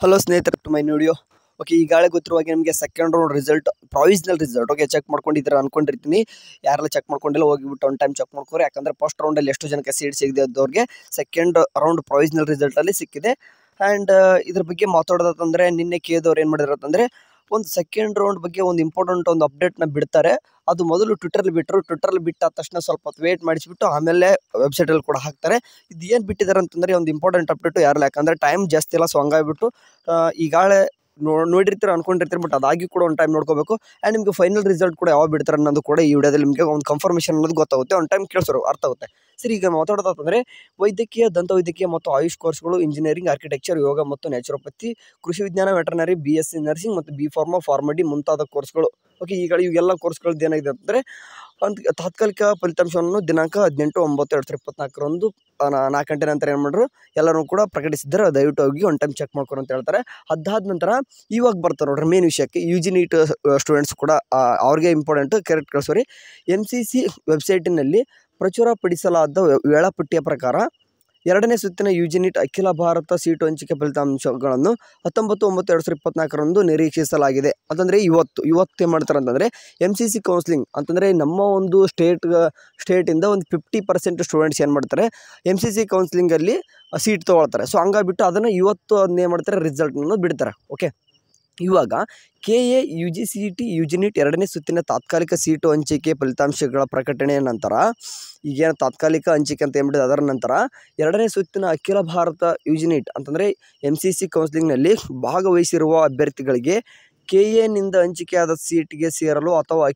Hello ಸ್ನೇಹಿತರೆ, to my video. Okay, ಈಗಾಗಲೇ ಗೊತ್ತಿರುವ ಹಾಗೆ ನಿಮಗೆ second round result, provisional result okay check ಮಾಡ್ಕೊಂಡಿದ್ದೀರಾ ಅನ್ಕೊಂಡಿರ್ತೀನಿ. ಯಾರೆಲ್ಲ ಚೆಕ್ ಮಾಡ್ಕೊಂಡಿಲ್ಲ ಹೋಗಿಬಿಟ್ಟು ಒಂದು ಟೈಮ್ ಚೆಕ್ ಮಾಡ್ಕೋರಿ. ಯಾಕಂದರೆ ಫಸ್ಟ್ ರೌಂಡಲ್ಲಿ ಎಷ್ಟು ಜನಕ್ಕೆ ಸೀಟ್ ಸಿಗದೆ ಇದ್ದವ್ರಿಗೆ ಸೆಕೆಂಡ್ ರೌಂಡ್ ಪ್ರಾವಿಷನಲ್ ರಿಸಲ್ಟಲ್ಲಿ ಸಿಕ್ಕಿದೆ. ಆ್ಯಂಡ್ ಇದ್ರ ಬಗ್ಗೆ ಮಾತಾಡೋದಂದರೆ ನಿನ್ನೆ ಕೇದವ್ರು ಏನು ಮಾಡಿದಾರಂತಂದರೆ ಒಂದು ಸೆಕೆಂಡ್ ರೌಂಡ್ ಬಗ್ಗೆ ಒಂದು ಇಂಪಾರ್ಟೆಂಟ್ ಒಂದು ಅಪ್ಡೇಟ್ನ ಬಿಡ್ತಾರೆ. ಅದು ಮೊದಲು ಟ್ವಿಟರ್ಲಿ ಬಿಟ್ಟರು. ಟ್ವಿಟರ್ಲಿ ಬಿಟ್ಟಾದ ತಕ್ಷಣ ಸ್ವಲ್ಪ ಹೊತ್ತು ವೇಟ್ ಮಾಡಿಸಿಬಿಟ್ಟು ಆಮೇಲೆ ವೆಬ್ಸೈಟಲ್ಲಿ ಕೂಡ ಹಾಕ್ತಾರೆ. ಇದು ಏನು ಬಿಟ್ಟಿದ್ದಾರೆ ಅಂತಂದರೆ ಒಂದು ಇಂಪಾರ್ಟೆಂಟ್ ಅಪ್ಡೇಟು ಯಾರಲ್ಲ, ಯಾಕಂದರೆ ಟೈಮ್ ಜಾಸ್ತಿ ಇಲ್ಲ. ಸೊ ಹಂಗಾಗಿಬಿಟ್ಟು ಈಗಾಗಲೇ ನೋಡಿರ್ತೀರ ಅನ್ಕೊಂಡಿರ್ತೀರ, ಬಟ್ ಅದಾಗಿ ಕೂಡ ಒಂದು ಟೈಮ್ ನೋಡ್ಕೋಬೇಕು. ಆ್ಯಂಡ್ ನಿಮಗೆ ಫೈನಲ್ ರಿಸಲ್ಟ್ ಕೂಡ ಯಾವಾಗ ಬಿಡ್ತಾರೆ ಅನ್ನೋದು ಕೂಡ ಈ ವಿಡಿಯೋದಲ್ಲಿ ನಿಮಗೆ ಒಂದು ಕನ್ಫರ್ಮೇಷನ್ ಅನ್ನೋದು ಗೊತ್ತಾಗುತ್ತೆ. ಒಂದು ಟೈಮ್ ಕೇಳಿಸೋರು ಅರ್ಥ ಆಗುತ್ತೆ. ಸರಿ, ಈಗ ಮಾತಾಡೋದಂದರೆ ವೈದ್ಯಕೀಯ, ದಂತವೈದ್ಯಕೀಯ ಮತ್ತು ಆಯುಷ್ ಕೋರ್ಸ್ಗಳು, ಇಂಜಿನಿಯರಿಂಗ್, ಆರ್ಕಿಟೆಕ್ಚರ್, ಯೋಗ ಮತ್ತು ನ್ಯಾಚುರೋಪತಿ, ಕೃಷಿ ವಿಜ್ಞಾನ, ವೆಟರ್ನರಿ, BSc ನರ್ಸಿಂಗ್ ಮತ್ತು B.Pharma, ಫಾರ್ಮಡಿ ಮುಂತಾದ ಕೋರ್ಸ್ಗಳು. ಓಕೆ, ಈಗ ಇವೆಲ್ಲ ಕೋರ್ಸ್ಗಳದ್ದು ಏನಾಗಿದೆ ಅಂತಂದರೆ ತಾತ್ಕಾಲಿಕ ಫಲಿತಾಂಶವನ್ನು ದಿನಾಂಕ 18/9/2024 4 ಗಂಟೆ ನಂತರ ಏನು ಮಾಡಿದ್ರು ಎಲ್ಲರೂ ಕೂಡ ಪ್ರಕಟಿಸಿದ್ದಾರೆ. ದಯವಿಟ್ಟು ಹೋಗಿ ಒಂದು ಟೈಮ್ ಚೆಕ್ ಮಾಡ್ಕೊಂಡು ಅಂತ ಹೇಳ್ತಾರೆ. ಅದಾದ ನಂತರ ಇವಾಗ ಬರ್ತಾರೆ ನೋಡ್ರಿ ಮೇನ್ ವಿಷಯಕ್ಕೆ. UG NEET ಸ್ಟೂಡೆಂಟ್ಸ್ ಕೂಡ ಅವ್ರಿಗೆ ಇಂಪಾರ್ಟೆಂಟು. ಕರೆಕ್ಟ್ ಕಳಿಸೋರಿ. MCC ವೆಬ್ಸೈಟಿನಲ್ಲಿ ಪ್ರಚುರಪಡಿಸಲಾದ ವೇಳಾಪಟ್ಟಿಯ ಪ್ರಕಾರ 2ನೇ ಸುತ್ತಿನ UG NEET ಅಖಿಲ ಭಾರತ ಸೀಟು ಹಂಚಿಕೆ ಫಲಿತಾಂಶಗಳನ್ನು 19/9/2024 ನಿರೀಕ್ಷಿಸಲಾಗಿದೆ. ಅಂತಂದರೆ ಇವತ್ತು ಏನು ಮಾಡ್ತಾರೆ ಅಂತಂದರೆ MCC ಕೌನ್ಸಿಲಿಂಗ್ ಅಂತಂದರೆ ನಮ್ಮ ಒಂದು ಸ್ಟೇಟಿಂದ ಒಂದು 50% ಸ್ಟೂಡೆಂಟ್ಸ್ ಏನು ಮಾಡ್ತಾರೆ MCC ಕೌನ್ಸಿಲಿಂಗಲ್ಲಿ ಸೀಟ್ ತೊಗೊಳ್ತಾರೆ. ಸೊ ಹಂಗಾಗಿಬಿಟ್ಟು ಅದನ್ನು ಇವತ್ತು ಅದನ್ನ ಏನು ಮಾಡ್ತಾರೆ ರಿಸಲ್ಟ್ನನ್ನು ಬಿಡ್ತಾರೆ. ಓಕೆ, ಇವಾಗ KA UG CET UG NEET 2ನೇ ಸುತ್ತಿನ ತಾತ್ಕಾಲಿಕ ಸೀಟು ಹಂಚಿಕೆ ಫಲಿತಾಂಶಗಳ ಪ್ರಕಟಣೆಯ ನಂತರ, ಈಗೇನು ತಾತ್ಕಾಲಿಕ ಹಂಚಿಕೆ ಅಂತ ಏನ್ಬಿಟ್ಟಿದೆ ಅದರ ನಂತರ 2ನೇ ಸುತ್ತಿನ ಅಖಿಲ ಭಾರತ UG NEET ಅಂತಂದರೆ MCC ಕೌನ್ಸಿಲಿಂಗ್ನಲ್ಲಿ ಭಾಗವಹಿಸಿರುವ ಅಭ್ಯರ್ಥಿಗಳಿಗೆ KAನಿಂದ ಹಂಚಿಕೆಯಾದ ಸೀಟ್ಗೆ ಸೇರಲು ಅಥವಾ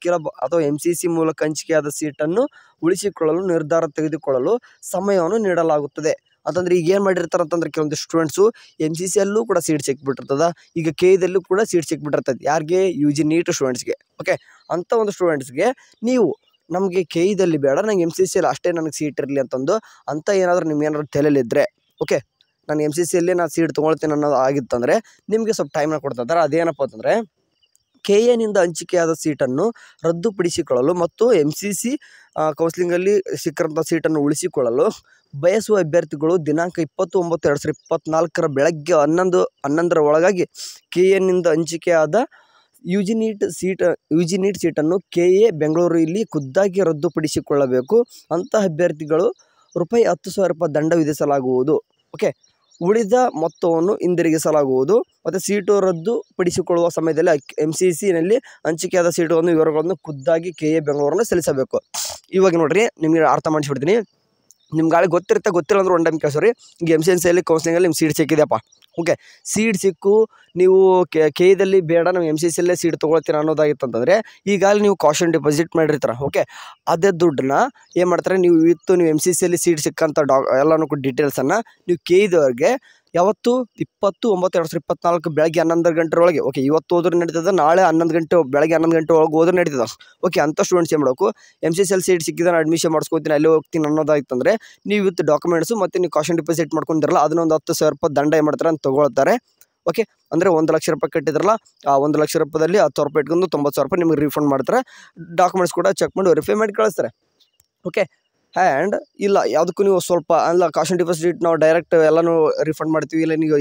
ಅಥವಾ MCC ಮೂಲಕ ಹಂಚಿಕೆಯಾದ ಸೀಟನ್ನು ಉಳಿಸಿಕೊಳ್ಳಲು ನಿರ್ಧಾರ ತೆಗೆದುಕೊಳ್ಳಲು ಸಮಯವನ್ನು ನೀಡಲಾಗುತ್ತದೆ. ಅಂತಂದರೆ ಈಗ ಏನು ಮಾಡಿರ್ತಾರೆ ಅಂತಂದರೆ ಕೆಲವೊಂದು ಸ್ಟೂಡೆಂಟ್ಸು MCCಯಲ್ಲೂ ಕೂಡ ಸೀಟ್ ಸಿಕ್ಬಿಟ್ಟಿರ್ತದೆ, ಈಗ KAದಲ್ಲೂ ಕೂಡ ಸೀಟ್ ಸಿಕ್ಬಿಟ್ಟಿರ್ತದೆ. ಯಾರಿಗೆ? UG NEET ಸ್ಟೂಡೆಂಟ್ಸ್ಗೆ. ಓಕೆ, ಅಂಥ ಒಂದು ಸ್ಟೂಡೆಂಟ್ಸ್ಗೆ ನೀವು ನಮಗೆ KAದಲ್ಲಿ ಬೇಡ, ನಂಗೆ MCCಯಲ್ಲಿ ಅಷ್ಟೇ ನನಗೆ ಸೀಟ್ ಇರಲಿ ಅಂತಂದು ಅಂತ ಏನಾದರೂ ನಿಮ್ಗೇನಾದ್ರು ತಲೆಯಲ್ಲಿದ್ದರೆ, ಓಕೆ ನಾನು MCCಯಲ್ಲಿ ನಾನು ಸೀಟ್ ತೊಗೊಳ್ತೀನಿ ಅನ್ನೋದು ಆಗಿತ್ತಂದರೆ ನಿಮಗೆ ಸ್ವಲ್ಪ ಟೈಮ್ನ ಕೊಡ್ತಾ ಇದ್ದಾರೆ. ಅದೇನಪ್ಪ ಅಂತಂದರೆ KAನಿಂದ ಹಂಚಿಕೆಯಾದ ಸೀಟನ್ನು ರದ್ದುಪಡಿಸಿಕೊಳ್ಳಲು ಮತ್ತು MCC ಕೌನ್ಸಿಲಿಂಗಲ್ಲಿ ಸಿಕ್ಕಿರೋಂಥ ಸೀಟನ್ನು ಉಳಿಸಿಕೊಳ್ಳಲು ಬಯಸುವ ಅಭ್ಯರ್ಥಿಗಳು ದಿನಾಂಕ 20/9/2024 ಬೆಳಗ್ಗೆ 11 ಒಳಗಾಗಿ KAನಿಂದ ಹಂಚಿಕೆಯಾದ UG NEET ಸೀಟನ್ನು KA ಬೆಂಗಳೂರು ಇಲ್ಲಿ ಖುದ್ದಾಗಿ ರದ್ದುಪಡಿಸಿಕೊಳ್ಳಬೇಕು. ಅಂತಹ ಅಭ್ಯರ್ಥಿಗಳು ₹10,000 ದಂಡ ವಿಧಿಸಲಾಗುವುದು. ಓಕೆ, ಉಳಿದ ಮೊತ್ತವನ್ನು ಹಿಂದಿರುಗಿಸಲಾಗುವುದು. ಮತ್ತು ಸೀಟು ರದ್ದುಪಡಿಸಿಕೊಳ್ಳುವ ಸಮಯದಲ್ಲಿ MCCನಲ್ಲಿ ಹಂಚಿಕೆಯಾದ ಸೀಟುಗಳನ್ನು ವಿವರಗಳನ್ನು ಖುದ್ದಾಗಿ KA ಬೆಂಗಳೂರನ್ನು ಸಲ್ಲಿಸಬೇಕು. ಇವಾಗ ನೋಡಿರಿ, ನಿಮಗೆ ಅರ್ಥ ಮಾಡಿಸ್ಬಿಡ್ತೀನಿ. ನಿಮ್ಗಾಳೆ ಗೊತ್ತಿಲ್ಲ ಅಂದ್ರೆ ಒಂದು ಟೈಮ್ ಕೇಳಿಸೋರಿ. ಈಗ MCCಯಲ್ಲಿ ಕೌನ್ಸಿಲಿಂಗಲ್ಲಿ ನಿಮ್ಮ ಸೀಟ್ ಸಿಕ್ಕಿದೆಯಪ್ಪ. ಓಕೆ, ಸೀಟ್ ಸಿಕ್ಕು ನೀವು KAದಲ್ಲಿ ಬೇಡ ನಾವು MCCಯಲ್ಲೇ ಸೀಟ್ ತೊಗೊಳ್ತೀರ ಅನ್ನೋದಾಗಿತ್ತು ಅಂತಂದರೆ ಈಗಾಗಲೇ ನೀವು ಕಾಷನ್ ಡಿಪಾಸಿಟ್ ಮಾಡಿರ್ತಾರೆ. ಓಕೆ, ಅದೇ ದುಡ್ಡನ್ನ ಏನು ಮಾಡ್ತಾರೆ, ನೀವು MCCಯಲ್ಲಿ ಸೀಟ್ ಸಿಕ್ಕಂಥ ಎಲ್ಲನೂ ಕೂಡ ಡೀಟೇಲ್ಸನ್ನು ನೀವು KAದವ್ರಿಗೆ ಯಾವತ್ತು 20/9/2024 ಬೆಳಗ್ಗೆ 11 ಗಂಟೆ ಒಳಗೆ, ಓಕೆ ಇವತ್ತು ಹೋದ್ರೆ ನಡೀತದೆ, ನಾಳೆ 11 ಗಂಟೆ ಬೆಳಗ್ಗೆ 11 ಗಂಟೆ ಒಳಗೆ ಹೋದ್ರೆ ನಡೀತದೆ. ಓಕೆ, ಅಂಥ ಸ್ಟೂಡೆಂಟ್ಸ್ ಏನು ಮಾಡಬೇಕು, MCCಯಲ್ಲಿ ಸೀಟ್ ಸಿಕ್ಕಿದ್ರೆ ನಾನು ಅಡ್ಮಿಷನ್ ಮಾಡಿಸ್ಕೊತೀನಿ, ಅಲ್ಲೇ ಹೋಗ್ತೀನಿ ಅನ್ನೋದಾಗಿತ್ತಂದರೆ ನೀವು ವಿತ್ ಡಾಕ್ಯುಮೆಂಟ್ಸು ಮತ್ತು ನೀವು ಕಾಷನ್ ಡಿಪಾಸಿಟ್ ಮಾಡ್ಕೊಂಡಿರಲ್ಲ ಅದನ್ನೊಂದು ₹10,000 ದಂಡ ಏನು ಮಾಡ್ತಾರೆ ಅಂತ ತೊಗೊಳ್ತಾರೆ. ಓಕೆ, ಅಂದರೆ ₹1,00,000 ಕಟ್ಟಿದ್ರಲ್ಲ, ಆ ₹1,00,000ದಲ್ಲಿ ₹10,000 ಇಟ್ಕೊಂಡು ₹90,000 ನಿಮಗೆ ರೀಫಂಡ್ ಮಾಡ್ತಾರೆ. ಡಾಕ್ಯುಮೆಂಟ್ಸ್ ಕೂಡ ಚೆಕ್ ಮಾಡಿ ವೆರಿಫೈ ಮಾಡಿ ಕಳಿಸ್ತಾರೆ. ಓಕೆ, ಆ್ಯಂಡ್ ಇಲ್ಲ ಯಾವುದಕ್ಕೂ ನೀವು ಸ್ವಲ್ಪ ಅಲ್ಲ ಕಾಷನ್ ಡಿಪಾಸಿಟ್ ನಾವು ಡೈರೆಕ್ಟ್ ಎಲ್ಲನೂ ರಿಫಂಡ್ ಮಾಡ್ತೀವಿ, ಇಲ್ಲ ನೀವು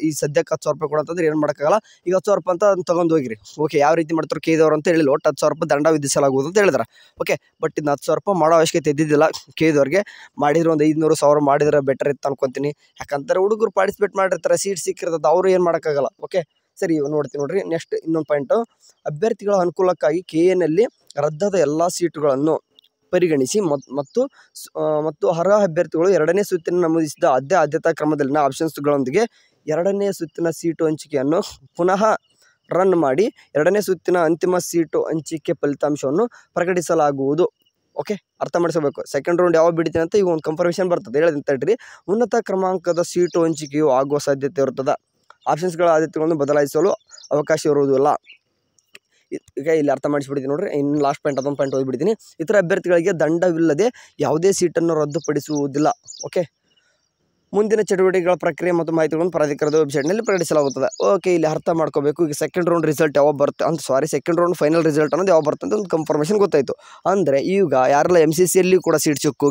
ಈ ಸದ್ಯಕ್ಕೆ ₹10,000 ಕೊಡಂತಂದ್ರೆ ಏನು ಮಾಡೋಕ್ಕಾಗಲ್ಲ. ಈಗ ₹10,000 ಅಂತ ಅದನ್ನು ತೊಗೊಂಡು ಹೋಗಿರಿ. ಓಕೆ, ಯಾವ ರೀತಿ ಮಾಡ್ತಾರೆ KAದವ್ರು ಅಂತ ಹೇಳಿಲ್ಲ, ಒಟ್ಟು ₹10,000 ದಂಡ ವಿಧಿಸಲಾಗುವುದು ಅಂತ ಹೇಳಿದ್ರೆ. ಓಕೆ, ಬಟ್ ಇದನ್ನ ₹10,000 ಮಾಡೋ ಅವಶ್ಯಕತೆ ಇದ್ದಿದ್ದಿಲ್ಲ. KAದವ್ರಿಗೆ ಮಾಡಿದ್ರೆ ಒಂದು 500-1000 ಮಾಡಿದ್ರೆ ಬೆಟರ್ ಇತ್ತು ಅನ್ಕೊತೀನಿ. ಯಾಕಂತಾರೆ ಹುಡುಗರು ಪಾರ್ಟಿಸಿಪೇಟ್ ಮಾಡಿರ್ತಾರೆ, ಸೀಟ್ ಸಿಕ್ಕಿರ್ತದೆ, ಅವರು ಏನು ಮಾಡೋಕ್ಕಾಗಲ್ಲ. ಓಕೆ, ಸರಿ ನೋಡ್ತೀನಿ ನೋಡ್ರಿ. ನೆಕ್ಸ್ಟ್ ಇನ್ನೊಂದು ಪಾಯಿಂಟು, ಅಭ್ಯರ್ಥಿಗಳ ಅನುಕೂಲಕ್ಕಾಗಿ KAನಲ್ಲಿ ರದ್ದಾದ ಎಲ್ಲ ಸೀಟುಗಳನ್ನು ಪರಿಗಣಿಸಿ ಮತ್ತು ಅರ್ಹ ಅಭ್ಯರ್ಥಿಗಳು 2ನೇ ಸುತ್ತಿನ ನಮೂದಿಸಿದ ಆದ್ಯತಾ ಕ್ರಮದಲ್ಲಿನ ಆಪ್ಷನ್ಸ್ಗಳೊಂದಿಗೆ 2ನೇ ಸುತ್ತಿನ ಸೀಟು ಹಂಚಿಕೆಯನ್ನು ಪುನಃ ರನ್ ಮಾಡಿ 2ನೇ ಸುತ್ತಿನ ಅಂತಿಮ ಸೀಟು ಹಂಚಿಕೆ ಫಲಿತಾಂಶವನ್ನು ಪ್ರಕಟಿಸಲಾಗುವುದು. ಓಕೆ, ಅರ್ಥ ಮಾಡಿಸಬೇಕು. ಸೆಕೆಂಡ್ ರೌಂಡ್ ಯಾವಾಗ ಬಿಡ್ತೀನಿ ಅಂತ ಈಗ ಒಂದು ಕನ್ಫರ್ಮೇಷನ್ ಬರ್ತದೆ. ಹೇಳಿದಂತ ಹೇಳ್ರಿ, ಉನ್ನತ ಕ್ರಮಾಂಕದ ಸೀಟು ಹಂಚಿಕೆಯು ಆಗುವ ಸಾಧ್ಯತೆ ಇರುತ್ತದೆ. ಆಪ್ಷನ್ಸ್ಗಳ ಆದ್ಯತೆಗಳನ್ನು ಬದಲಾಯಿಸಲು ಅವಕಾಶ ಇರುವುದಿಲ್ಲ. ಈಗ ಇಲ್ಲಿ ಅರ್ಥ ಮಾಡಿಸ್ಬಿಡ್ತೀನಿ ನೋಡ್ರಿ. ಇನ್ನು ಲಾಸ್ಟ್ ಪಾಯಿಂಟ್ ಅದೊಂದು ಪಾಯಿಂಟ್ ಓದ್ಬಿಡ್ತೀನಿ. ಇತರ ಅಭ್ಯರ್ಥಿಗಳಿಗೆ ದಂಡವಿಲ್ಲದೆ ಯಾವುದೇ ಸೀಟನ್ನು ರದ್ದುಪಡಿಸುವುದಿಲ್ಲ. ಓಕೆ, ಮುಂದಿನ ಚಟುವಟಿಕೆಗಳ ಪ್ರಕ್ರಿಯೆ ಮತ್ತು ಮಾಹಿತಿಗಳನ್ನು ಪ್ರಾಧಿಕಾರದ ವೆಬ್ಸೈಟ್ನಲ್ಲಿ ಪ್ರಕಟಿಸಲಾಗುತ್ತದೆ. ಓಕೆ, ಇಲ್ಲಿ ಅರ್ಥ ಮಾಡ್ಕೋಬೇಕು. ಈಗ ಸೆಕೆಂಡ್ ರೌಂಡ್ ರಿಸಲ್ಟ್ ಯಾವಾಗ ಬರುತ್ತೆ ಅಂತ, ಸೆಕೆಂಡ್ ರೌಂಡ್ ಫೈನಲ್ ರಿಸಲ್ಟ್ ಅನ್ನೋದು ಯಾವಾಗ ಬರುತ್ತೆ ಅಂತ ಒಂದು ಕನ್ಫರ್ಮೇಷನ್ ಗೊತ್ತಾಯಿತು. ಅಂದರೆ ಈಗ ಯಾರೆಲ್ಲ MCCಯಲ್ಲಿ ಕೂಡ ಸೀಟ್ ಸಿಕ್ಕು,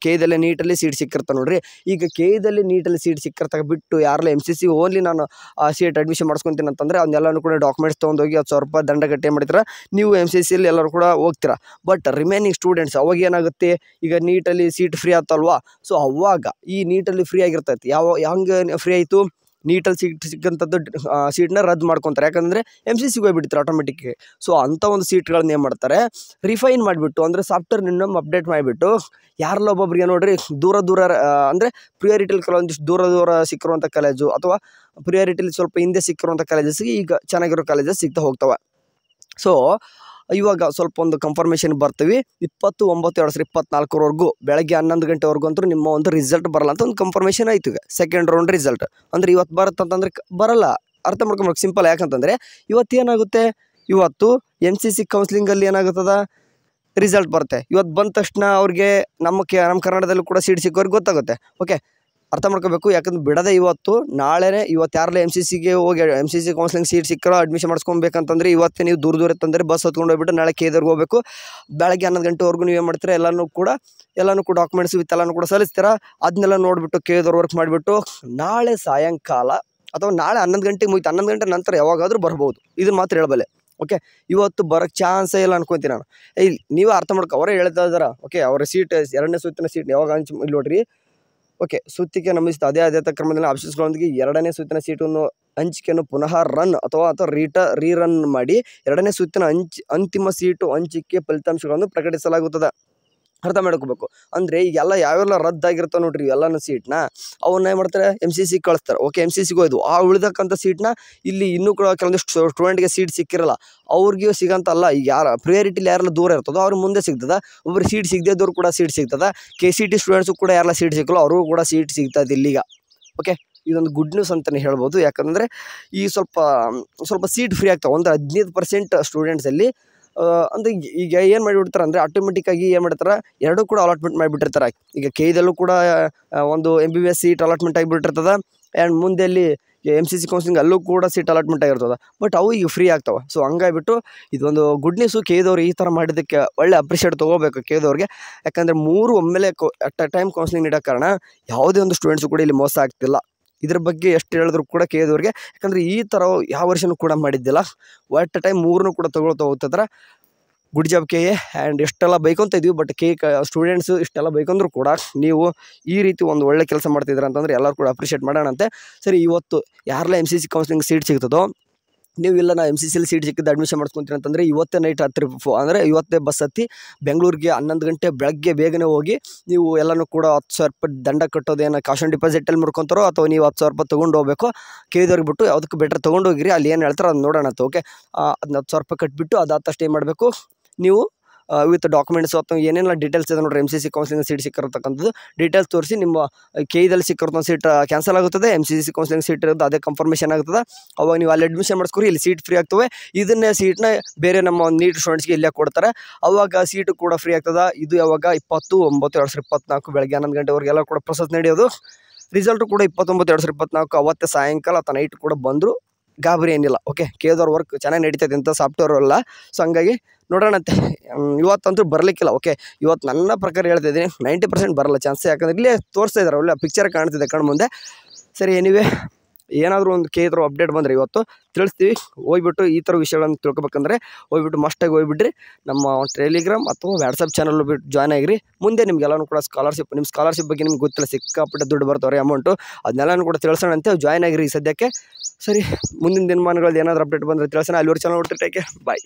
ಕೆದಲ್ಲಿ ನೀಟಲ್ಲಿ ಸೀಟ್ ಸಿಕ್ಕಿರ್ತಾವೆ ನೋಡ್ರಿ. ಈಗ ಕೆದಲ್ಲಿ ನೀಟಲ್ಲಿ ಸೀಟ್ ಸಿಕ್ಕಿರ್ತಾಗ ಬಿಟ್ಟು ಯಾರೆಲ್ಲ MCC ಓನ್ಲಿ ನಾನು ಆ ಸೀಟ್ ಅಡ್ಮಿಷನ್ ಮಾಡಿಸ್ಕೊತೀನಿ ಅಂತಂದರೆ ಅದನ್ನೆಲ್ಲನೂ ಕೂಡ ಡಾಕ್ಯುಮೆಂಟ್ಸ್ ತೊಗೊಂಡೋಗಿ 10,000 ರೂಪಾಯಿ ದಂಡ ಕಟ್ಟಿ ಮಾಡ್ತೀರಾ, ನೀವು MCCಯಲ್ಲಿ ಎಲ್ಲರೂ ಕೂಡ ಹೋಗ್ತೀರಾ. ಬಟ್ ರಿಮೈನಿಂಗ್ ಸ್ಟೂಡೆಂಟ್ಸ್ ಅವಾಗ ಏನಾಗುತ್ತೆ, ಈಗ ನೀಟಲ್ಲಿ ಸೀಟ್ ಫ್ರೀ ಆತಲ್ವಾ, ಸೊ ಅವಾಗ ಈ ನೀಟಲ್ಲಿ ಫ್ರೀ ಆಗಿರ್ತೈತಿ. ಹೆಂಗೆ ಫ್ರೀ ಆಯಿತು, ನೀಟಲ್ಲಿ ಸಿಕ್ಕಂಥದ್ದು ಸೀಟ್ನ ರದ್ದು ಮಾಡ್ಕೊತಾರೆ. ಯಾಕಂದರೆ MCCಗೆ ಹೋಗ್ಬಿಡ್ತಾರೆ ಆಟೋಮೆಟಿಕ್ಗೆ. ಸೊ ಅಂಥ ಒಂದು ಸೀಟ್ಗಳನ್ನ ಏನು ಮಾಡ್ತಾರೆ, ರಿಫೈನ್ ಮಾಡಿಬಿಟ್ಟು ಅಂದರೆ ಸಾಫ್ಟ್ವೇರ್ ಇನ್ನೊಮ್ಮೆ ಅಪ್ಡೇಟ್ ಮಾಡಿಬಿಟ್ಟು ಯಾರೆಲ್ಲ ಒಬ್ಬೊಬ್ಬರಿಗೆ ನೋಡ್ರಿ ದೂರ ಅಂದರೆ ಪ್ರಿಯಾರಿಟಿಲಿ ಕೆಲವೊಂದಿಷ್ಟು ದೂರ ಸಿಕ್ಕಿರುವಂಥ ಕಾಲೇಜು ಅಥವಾ ಪ್ರಿಯಾರಿಟಿಲಿ ಸ್ವಲ್ಪ ಹಿಂದೆ ಸಿಕ್ಕಿರುವಂಥ ಕಾಲೇಜಸ್ಗೆ ಈಗ ಚೆನ್ನಾಗಿರೋ ಕಾಲೇಜಸ್ ಸಿಗ್ತಾ ಹೋಗ್ತವೆ. ಸೊ ಇವಾಗ ಸ್ವಲ್ಪ ಒಂದು ಕನ್ಫರ್ಮೇಷನ್ ಬರ್ತೀವಿ. 20/9/2024 ಬೆಳಗ್ಗೆ 11 ಗಂಟೆವರೆಗೂ ಅಂತೂ ನಿಮ್ಮ ಒಂದು ರಿಸಲ್ಟ್ ಬರಲ್ಲ ಅಂತ ಒಂದು ಕನ್ಫರ್ಮೇಷನ್ ಆಯ್ತು. ಈಗ ಸೆಕೆಂಡ್ ರೌಂಡ್ ರಿಸಲ್ಟ್ ಅಂದರೆ ಇವತ್ತು ಬರುತ್ತಂತಂದರೆ ಬರಲ್ಲ, ಅರ್ಥ ಮಾಡ್ಕೊಬೇಕು ಸಿಂಪಲ್. ಯಾಕಂತಂದರೆ ಇವತ್ತು ಏನಾಗುತ್ತೆ, ಇವತ್ತು MCC ಕೌನ್ಸಿಲಿಂಗಲ್ಲಿ ಏನಾಗುತ್ತದ ರಿಸಲ್ಟ್ ಬರುತ್ತೆ. ಇವತ್ತು ಬಂದ ತಕ್ಷಣ ಅವ್ರಿಗೆ ನಮ್ಮ ಕರ್ನಾಟಕದಲ್ಲೂ ಕೂಡ ಸೀಟ್ ಸಿಕ್ಕೋರಿಗೆ ಗೊತ್ತಾಗುತ್ತೆ. ಓಕೆ, ಅರ್ಥ ಮಾಡ್ಕೋಬೇಕು. ಯಾಕಂದ್ರೆ ಬಿಡದೆ ಇವತ್ತು ಯಾರೆಲ್ಲ MCCಗೆ ಹೋಗಿ MCC ಕೌನ್ಸಿಲಿಂಗ್ ಸೀಟ್ ಸಿಕ್ಕರೋ ಅಡ್ಮಿಷನ್ ಮಾಡಿಸ್ಕೊಬೇಕಂತಂದ್ರೆ ಇವತ್ತೇ ನೀವು ದೂರ ಇತ್ತಂದರೆ ಬಸ್ ಹೊತ್ಕೊಂಡು ಹೋಗ್ಬಿಟ್ಟು ನಾಳೆ ಕೇದರ್ಗೆ ಹೋಗಬೇಕು. ಬೆಳಗ್ಗೆ 11 ಗಂಟೆವರೆಗೂ ನೀವು ಏನು ಮಾಡ್ತೀರಾ, ಎಲ್ಲನೂ ಕೂಡ ಡಾಕ್ಯುಮೆಂಟ್ಸ್ ವಿತ್ ಎಲ್ಲನೂ ಕೂಡ ಸಲ್ಲಿಸ್ತೀರಾ. ಅದನ್ನೆಲ್ಲ ನೋಡಿಬಿಟ್ಟು ಕೇದರ್ ವರ್ಕ್ ಮಾಡಿಬಿಟ್ಟು ನಾಳೆ ಸಾಯಂಕಾಲ ಅಥವಾ ನಾಳೆ 11 ಗಂಟೆಗೆ ಮುಗಿತು, 11 ಗಂಟೆ ನಂತರ ಯಾವಾಗಾದರೂ ಬರ್ಬೋದು. ಇದನ್ನು ಮಾತ್ರ ಹೇಳಬಲ್ಲೆ. ಓಕೆ, ಇವತ್ತು ಬರೋಕ್ಕೆ ಚಾನ್ಸೇ ಇಲ್ಲ ಅನ್ಕೊತೀನಿ ನಾನು. ಇಲ್ಲಿ ನೀವೇ ಅರ್ಥ ಮಾಡ್ಕೊ, ಅವರೇ ಹೇಳ್ತಾ ಇದ್ದಾರೆ. ಓಕೆ, ಅವರ ಸೀಟ್ 2ನೇ ಸುತ್ತಿನ ಸೀಟ್ ಯಾವಾಗ ಇಲ್ಲಿ ನೋಡ್ರಿ. ಓಕೆ, ಸುತ್ತಿಗೆ ನಮಿಸಿದ ಅದೇ ಕ್ರಮದಲ್ಲಿ ಆಪ್ಷನ್ಸ್ಗಳೊಂದಿಗೆ 2ನೇ ಸುತ್ತಿನ ಸೀಟನ್ನು ಹಂಚಿಕೆಯನ್ನು ಪುನಃ ರನ್ ಅಥವಾ ರೀರನ್ ಮಾಡಿ 2ನೇ ಸುತ್ತಿನ ಅಂತಿಮ ಸೀಟು ಹಂಚಿಕೆ ಫಲಿತಾಂಶಗಳನ್ನು ಪ್ರಕಟಿಸಲಾಗುತ್ತದೆ. ಅರ್ಥ ಮಾಡ್ಕೋಬೇಕು. ಅಂದರೆ ಈಗೆಲ್ಲ ಯಾವೆಲ್ಲ ರದ್ದಾಗಿರ್ತಾವೆ ನೋಡ್ರಿ ಎಲ್ಲನೂ ಸೀಟ್ನ, ಅವನ್ನ ಏನು ಮಾಡ್ತಾರೆ, MCC ಕಳಿಸ್ತಾರೆ. ಓಕೆ, MCCಗೆ ಹೋಯ್ದು ಆ ಉಳಿದಕ್ಕಂಥ ಸೀಟ್ನ ಇಲ್ಲಿ ಇನ್ನೂ ಕೂಡ ಕೆಲವೊಂದಿಷ್ಟು ಸ್ಟೂಡೆಂಟ್ಗೆ ಸೀಟ್ ಸಿಕ್ಕಿರಲ್ಲ, ಅವ್ರಿಗೆ ಸಿಗಂತಲ್ಲ. ಈಗ ಪ್ರಿಯಾರಿಟಿಲಿ ಯಾರೆಲ್ಲ ದೂರ ಇರ್ತದೋ ಅವ್ರಿಗೆ ಮುಂದೆ ಸಿಗ್ತದೆ. ಒಬ್ಬರು ಸೀಟ್ ಸಿಗದೇದವ್ರು ಕೂಡ ಸೀಟ್ ಸಿಗ್ತದೆ. KCT ಸ್ಟೂಡೆಂಟ್ಸು ಕೂಡ ಯಾರೆಲ್ಲ ಸೀಟ್ ಸಿಕ್ಕಲ್ಲ ಅವ್ರಿಗೂ ಕೂಡ ಸೀಟ್ ಸಿಗ್ತದೆ ಇಲ್ಲಿಗ. ಓಕೆ, ಇದೊಂದು ಗುಡ್ ನ್ಯೂಸ್ ಅಂತಲೇ ಹೇಳ್ಬೋದು. ಯಾಕಂದರೆ ಈ ಸ್ವಲ್ಪ ಸೀಟ್ ಫ್ರೀ ಆಗ್ತಾವೆ. ಒಂದು 15% ಸ್ಟೂಡೆಂಟ್ಸಲ್ಲಿ ಅಂದರೆ ಈಗ ಏನು ಮಾಡಿಬಿಡ್ತಾರೆ ಅಂದರೆ ಆಟೋಮೆಟಿಕ್ಕಾಗಿ ಏನು ಮಾಡ್ತಾರೆ, ಎರಡೂ ಕೂಡ ಅಲಾಟ್ಮೆಂಟ್ ಮಾಡಿಬಿಟ್ಟಿರ್ತಾರೆ. ಈಗ ಕೆದಲ್ಲೂ ಕೂಡ ಒಂದು MBBS ಸೀಟ್ ಅಲಾಟ್ಮೆಂಟ್ ಆಗಿಬಿಟ್ಟಿರ್ತದೆ. ಆ್ಯಂಡ್ ಮುಂದೆ ಅಲ್ಲಿ MCC ಕೌನ್ಸಿಲಿಂಗ್ ಅಲ್ಲೂ ಕೂಡ ಸೀಟ್ ಅಲಾಟ್ಮೆಂಟ್ ಆಗಿರ್ತದೆ. ಬಟ್ ಅವು ಈಗ ಫ್ರೀ ಆಗ್ತಾವೆ. ಸೊ ಹಂಗಾಗಿಬಿಟ್ಟು ಇದೊಂದು ಗುಡ್ ನ್ಯೂಸು. ಕೆದವ್ರು ಈ ಥರ ಮಾಡಿದ್ದಕ್ಕೆ ಒಳ್ಳೆ ಅಪ್ರಿಷಿಯೇಟ್ ತೊಗೋಬೇಕು ಕೆದವ್ರಿಗೆ. ಯಾಕಂದರೆ 3 ಒಮ್ಮೆಲೆ ಅಟ್ ಅ ಟೈಮ್ ಕೌನ್ಸಿಲಿಂಗ್ ನೀಡೋ ಕಾರಣ ಯಾವುದೇ ಒಂದು ಸ್ಟೂಡೆಂಟ್ಸು ಕೂಡ ಇಲ್ಲಿ ಮೋಸ ಆಗ್ತಿಲ್ಲ. ಇದ್ರ ಬಗ್ಗೆ ಎಷ್ಟು ಹೇಳಿದ್ರು ಕೂಡ ಕೆದವ್ರಿಗೆ, ಯಾಕಂದರೆ ಈ ಥರ ಯಾವ ವರ್ಷನೂ ಕೂಡ ಮಾಡಿದ್ದಿಲ್ಲ. ಅಟ್ ಅ ಟೈಮ್ 3 ಕೂಡ ತೊಗೊಳ್ತಾ ಹೋಗ್ತಿದ್ರೆ ಗುಡ್ ಜಾಬ್ KA. ಆ್ಯಂಡ್ ಎಷ್ಟೆಲ್ಲ ಬೈಕೊಂತ ಇದೀವಿ, ಬಟ್ ಸ್ಟೂಡೆಂಟ್ಸು ಇಷ್ಟೆಲ್ಲ ಬೈಕೊಂಡ್ರು ಕೂಡ ನೀವು ಈ ರೀತಿ ಒಂದು ಒಳ್ಳೆ ಕೆಲಸ ಮಾಡ್ತಿದ್ದೀರ ಅಂತಂದರೆ ಎಲ್ಲರೂ ಕೂಡ ಅಪ್ರಿಷಿಯೇಟ್ ಮಾಡೋಣಂತೆ. ಸರಿ, ಇವತ್ತು ಯಾರೆಲ್ಲ MCC ಕೌನ್ಸಿಲಿಂಗ್ ಸೀಟ್ ಸಿಗ್ತದೋ, ನೀವು ಇಲ್ಲ ನಾ MCCಯಲ್ಲಿ ಸೀಟ್ ಸಿಕ್ಕಿದ್ದು ಅಡ್ಮಿಷನ್ ಮಾಡ್ಸ್ಕೊತೀನಿ ಅಂತಂದರೆ ಇವತ್ತೇ ನೈಟ್ ಅಂದರೆ ಇವತ್ತೇ ಬಸ್ ಹತ್ತಿ ಬೆಂಗಳೂರಿಗೆ 11 ಗಂಟೆ ಬೆಳಗ್ಗೆ ಬೇಗನೆ ಹೋಗಿ ನೀವು ಎಲ್ಲನೂ ಕೂಡ 10,000 ರೂಪಾಯಿ ದಂಡ ಕಟ್ಟೋದೇನು ಕಾಶನ್ ಡಿಪಾಸಿಟಲ್ಲಿ ಮಾಡ್ಕೊತಾರೋ ಅಥವಾ ನೀವು 10,000 ರೂಪಾಯಿ ತೊಗೊಂಡು ಹೋಗಬೇಕು. ಕೆದವ್ರಿಗೆ ಬಿಟ್ಟು ಯಾವುದಕ್ಕೆ ಬೆಟ್ರ್ ತೊಗೊಂಡು ಹೋಗಿರಿ, ಅಲ್ಲಿ ಏನು ಹೇಳ್ತಾರೆ ಅದು ನೋಡೋಣ ಅಂತ. ಓಕೆ, ಅದನ್ನ 10,000 ರೂಪಾಯಿ ಕಟ್ಟಿಬಿಟ್ಟು ಅದಾದ ತಕ್ಷಣ ಏನು ಮಾಡಬೇಕು, ನೀವು ವಿತ್ ಡಾಕ್ಯುಮೆಂಟ್ಸು ಅಥವಾ ಏನೆಲ್ಲ ಡೀಟೇಲ್ಸ್ ಇದೆ ನೋಡ್ರಿ, MCC ಕೌನ್ಸಿಲಿಂಗ್ ಸೀಟ್ ಸಿಕ್ಕಿರತಕ್ಕಂಥದ್ದು ಡೀಟೇಲ್ಸ್ ತೋರಿಸಿ ನಿಮ್ಮ ಕೆದಲ್ಲಿ ಸಿಕ್ಕಿರೋ ಸೀಟ್ ಕ್ಯಾನ್ಸಲ್ ಆಗುತ್ತದೆ. MCC ಕೌನ್ಸಿಲಿಂಗ್ ಸೀಟ್ ಇರೋದು ಅದೇ ಕನ್ಫರ್ಮೇಷನ್ ಆಗುತ್ತದೆ. ಅವಾಗ ನೀವು ಅಲ್ಲಿ ಅಡ್ಮಿಷನ್ ಮಾಡಿಸ್ಕೊರಿ, ಇಲ್ಲಿ ಸೀಟ್ ಫ್ರೀ ಆಗ್ತವೆ. ಇದನ್ನೇ ಸೀಟ್ನ ಬೇರೆ ನಮ್ಮ ನೀಟ್ ಸ್ಟೂಡೆಂಟ್ಸ್ಗೆ ಇಲ್ಲೇ ಕೊಡ್ತಾರೆ, ಅವಾಗ ಸೀಟು ಕೂಡ ಫ್ರೀ ಆಗ್ತದೆ. ಇದು ಯಾವಾಗ 20/9/2024 ಬೆಳಗ್ಗೆ 11 ಗಂಟೆವರೆಗೆ ಎಲ್ಲ ಕೂಡ ಪ್ರೊಸೆಸ್ ನಡೆಯೋದು. ರಿಸಲ್ಟು ಕೂಡ 20/9/2024 ಅವತ್ತೇ ಸಾಯಂಕಾಲ ಅಥವಾ ನೈಟ್ ಕೂಡ ಬಂದರು ಗಾಬರಿ ಏನಿಲ್ಲ. ಓಕೆ, ಕೆದವ್ರ ವರ್ಕ್ ಚೆನ್ನಾಗಿ ನಡೀತದೆ ಅಂತ ಸಾಫ್ಟ್ವೇರ್ ಎಲ್ಲ. ಸೊ ಹಂಗಾಗಿ ನೋಡೋಣಂತೆ. ಇವತ್ತಂತೂ ಬರಲಿಕ್ಕಿಲ್ಲ. ಓಕೆ, ಇವತ್ತು ನನ್ನ ಪ್ರಕಾರ ಹೇಳ್ತಿದ್ದೀನಿ 90% ಬರಲ್ಲ ಚಾನ್ಸ್. ಯಾಕಂದರೆ ಇಲ್ಲೇ ತೋರಿಸ್ತಾ ಇದ್ದಾರೆ, ಒಳ್ಳೆ ಪಿಕ್ಚರ್ ಕಾಣ್ತಿದೆ ಕಣ್ಣು ಮುಂದೆ. ಸರಿ, ಎನಿವೆ ಏನಾದರೂ ಒಂದು ಕೆದ್ರ ಅಪ್ಡೇಟ್ ಬಂದರೆ ಇವತ್ತು ತಿಳಿಸ್ತೀವಿ. ಹೋಗ್ಬಿಟ್ಟು ಈ ಥರ ವಿಷಯಗಳನ್ನು ತಿಳ್ಕೊಬೇಕಂದ್ರೆ ಹೋಗ್ಬಿಟ್ಟು ಮಸ್ಟಾಗಿ ಹೋಗ್ಬಿಡ್ರಿ ನಮ್ಮ ಟೆಲಿಗ್ರಾಮ್ ಅಥವಾ ವಾಟ್ಸಪ್ ಚಾನಲ್ ಬಿಟ್ಟು ಜಾಯ್ನ್ ಆಗಿರಿ. ಮುಂದೆ ನಿಮಗೆಲ್ಲನೂ ಕೂಡ ನಿಮ್ಮ ಸ್ಕಾಲರ್ಶಿಪ್ ಬಗ್ಗೆ ನಿಮ್ಗೆ ಗೊತ್ತಿಲ್ಲ, ಸಿಕ್ಕಾಪಟ್ಟೆ ದುಡ್ಡು ಬರ್ತಾವ್ರೆ ಅಮೌಂಟು, ಅದನ್ನೆಲ್ಲನೂ ಕೂಡ ತಿಳಿಸೋಣಂತೆ. ಜಾಯ್ನ್ ಆಗಿರಿ ಸದ್ಯಕ್ಕೆ. ಸರಿ, ಮುಂದಿನ ದಿನಮಾನಗಳದ್ದು ಏನಾದರೂ ಅಪ್ಡೇಟ್ ಬಂದರೆ ತಿಳಿಸೋಣ. ಅಲ್ಲಿವರೆಗೆ ಚಾನಲ್ ನೋಡ್ತಿರ್ಟೇಕೆ ಬಾಯ್.